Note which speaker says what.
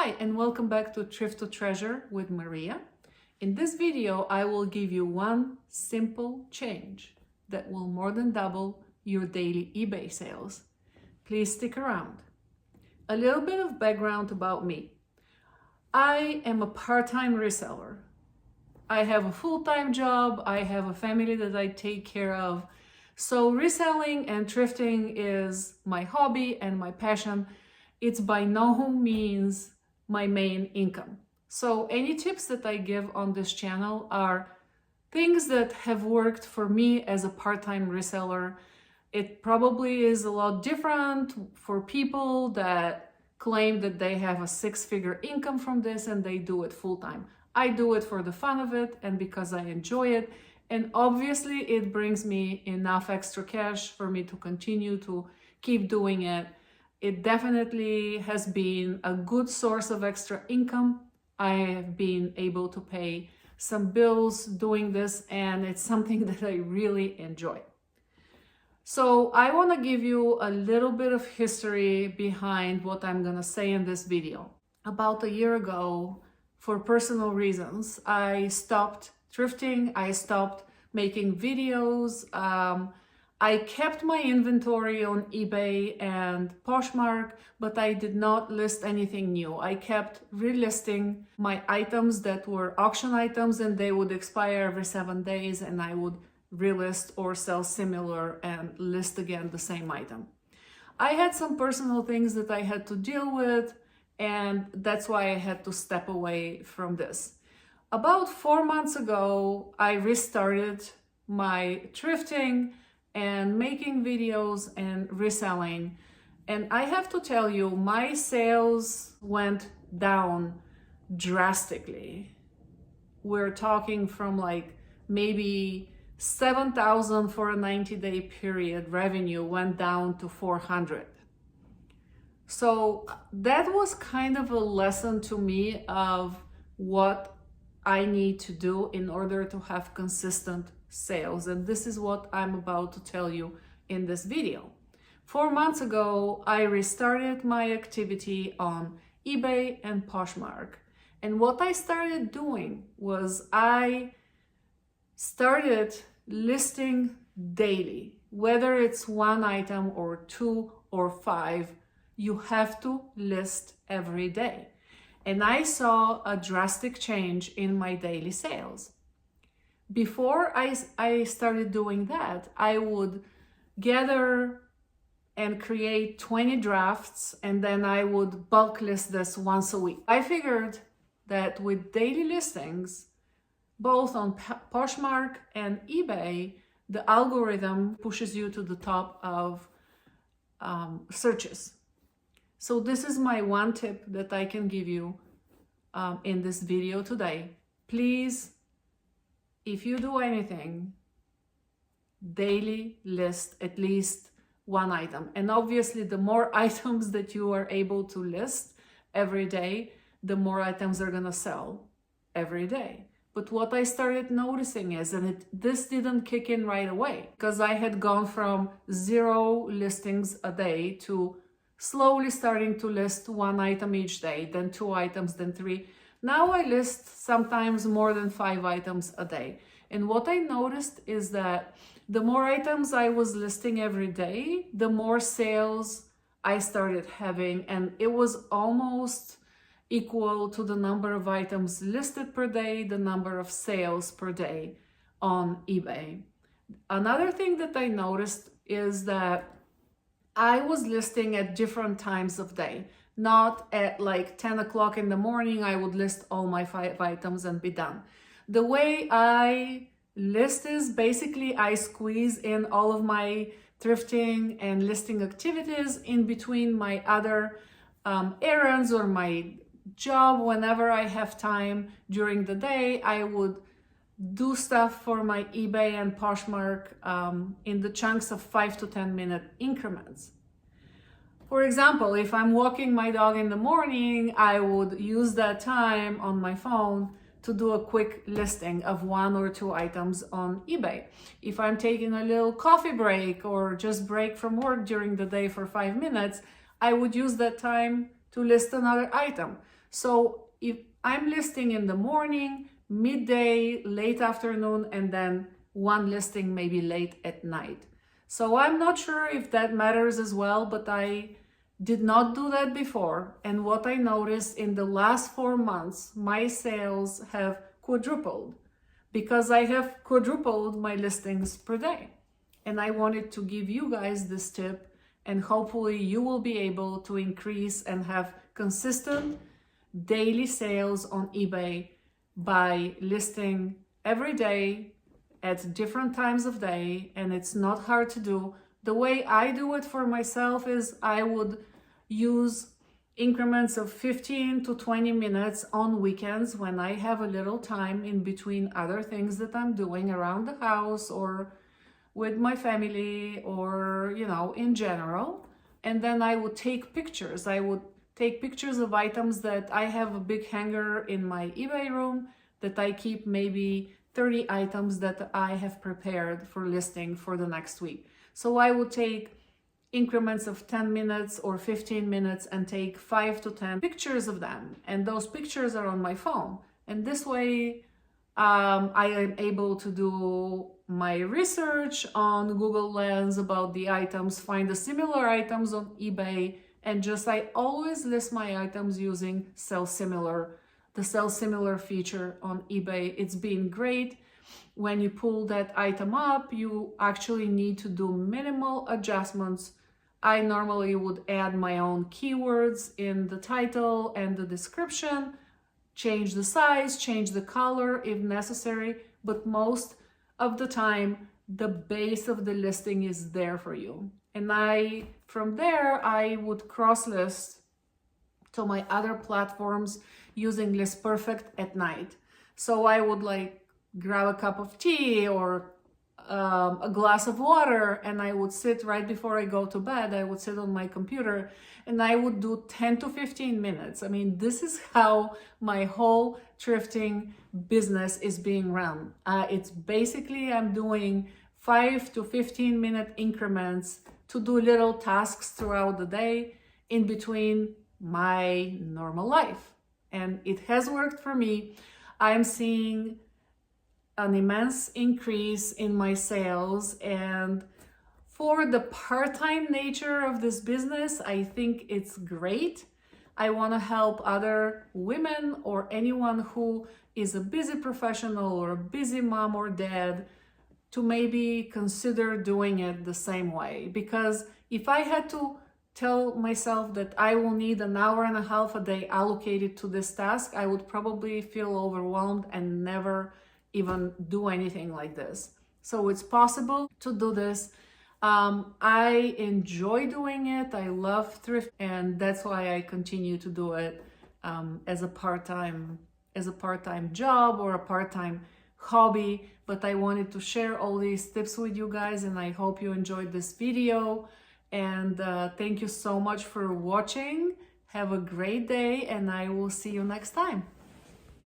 Speaker 1: Hi, and welcome back to Thrift to Treasure with Maria. In this video, I will give you one simple change that will more than double your daily eBay sales. Please stick around. A little bit of background about me. I am a part-time reseller. I have a full-time job. I have a family that I take care of. So reselling and thrifting is my hobby and my passion. It's by no means my main income. So any tips that I give on this channel are things that have worked for me as a part-time reseller. It probably is a lot different for people that claim that they have a six-figure income from this and they do it full-time. I do it for the fun of it and because I enjoy it. And obviously it brings me enough extra cash for me to continue to keep doing it. It definitely has been a good source of extra income. I have been able to pay some bills doing this, and it's something that I really enjoy. So I want to give you a little bit of history behind what I'm going to say in this video. About a year ago, for personal reasons, I stopped thrifting. I stopped making videos. I kept my inventory on eBay and Poshmark, but I did not list anything new. I kept relisting my items that were auction items and they would expire every 7 days, and I would relist or sell similar and list again the same item. I had some personal things that I had to deal with, and that's why I had to step away from this. About 4 months ago, I restarted my thrifting and making videos and reselling. And I have to tell you, my sales went down drastically. We're talking from like maybe 7,000 for a 90-day period. Revenue went down to 400. So that was kind of a lesson to me of what I need to do in order to have consistent sales. And this is what I'm about to tell you in this video. 4 months ago, I restarted my activity on eBay and Poshmark. And what I started doing was I started listing daily, whether it's one item or two or five, you have to list every day. And I saw a drastic change in my daily sales. Before I started doing that, I would gather and create 20 drafts, and then I would bulk list this once a week. I figured that with daily listings, both on Poshmark and eBay, the algorithm pushes you to the top of searches. So this is my one tip that I can give you in this video today. Please, if you do anything, daily list at least one item. And obviously, the more items that you are able to list every day, the more items are gonna sell every day. But what I started noticing is, and this didn't kick in right away, because I had gone from 0 listings a day to slowly starting to list one item each day, then 2 items, then 3. Now I list sometimes more than 5 items a day. And what I noticed is that the more items I was listing every day, the more sales I started having. And it was almost equal to the number of items listed per day, the number of sales per day on eBay. Another thing that I noticed is that I was listing at different times of day. Not at like 10 o'clock in the morning, I would list all my 5 items and be done. The way I list is basically I squeeze in all of my thrifting and listing activities in between my other errands or my job. Whenever I have time during the day, I would do stuff for my eBay and Poshmark in the chunks of 5 to 10 minute increments. For example, if I'm walking my dog in the morning, I would use that time on my phone to do a quick listing of 1 or 2 items on eBay. If I'm taking a little coffee break or just break from work during the day for 5 minutes, I would use that time to list another item. So if I'm listing in the morning, midday, late afternoon, and then one listing maybe late at night. So I'm not sure if that matters as well, but I did not do that before. And what I noticed in the last 4 months, my sales have quadrupled because I have quadrupled my listings per day. And I wanted to give you guys this tip, and hopefully you will be able to increase and have consistent daily sales on eBay by listing every day at different times of day. And it's not hard to do. The way I do it for myself is I would use increments of 15 to 20 minutes on weekends when I have a little time in between other things that I'm doing around the house or with my family or, you know, in general. And then I would take pictures. I would take pictures of items that I have a big hanger in my eBay room that I keep maybe 30 items that I have prepared for listing for the next week. So I would take increments of 10 minutes or 15 minutes and take 5 to 10 pictures of them. And those pictures are on my phone. And this way, I am able to do my research on Google Lens about the items, find the similar items on eBay, and I always list my items using Sell Similar, the Sell Similar feature on eBay. It's been great. When you pull that item up, you actually need to do minimal adjustments. I normally would add my own keywords in the title and the description, change the size, change the color if necessary, but most of the time, the base of the listing is there for you. And from there, I would cross-list to my other platforms using List Perfect at night. So I would grab a cup of tea or a glass of water, and I would sit right before I go to bed. I would sit on my computer and I would do 10 to 15 minutes. I mean, this is how my whole thrifting business is being run. It's basically I'm doing 5 to 15 minute increments to do little tasks throughout the day in between my normal life. And it has worked for me. I'm seeing an immense increase in my sales, and for the part-time nature of this business, I think it's great. I want to help other women or anyone who is a busy professional or a busy mom or dad to maybe consider doing it the same way. Because if I had to tell myself that I will need an hour and a half a day allocated to this task, I would probably feel overwhelmed and never even do anything like this. So it's possible to do this. I enjoy doing it. I love thrift, and that's why I continue to do it as a part-time job or a part-time hobby. But I wanted to share all these tips with you guys, and I hope you enjoyed this video. And thank you so much for watching. Have a great day, and I will see you next time.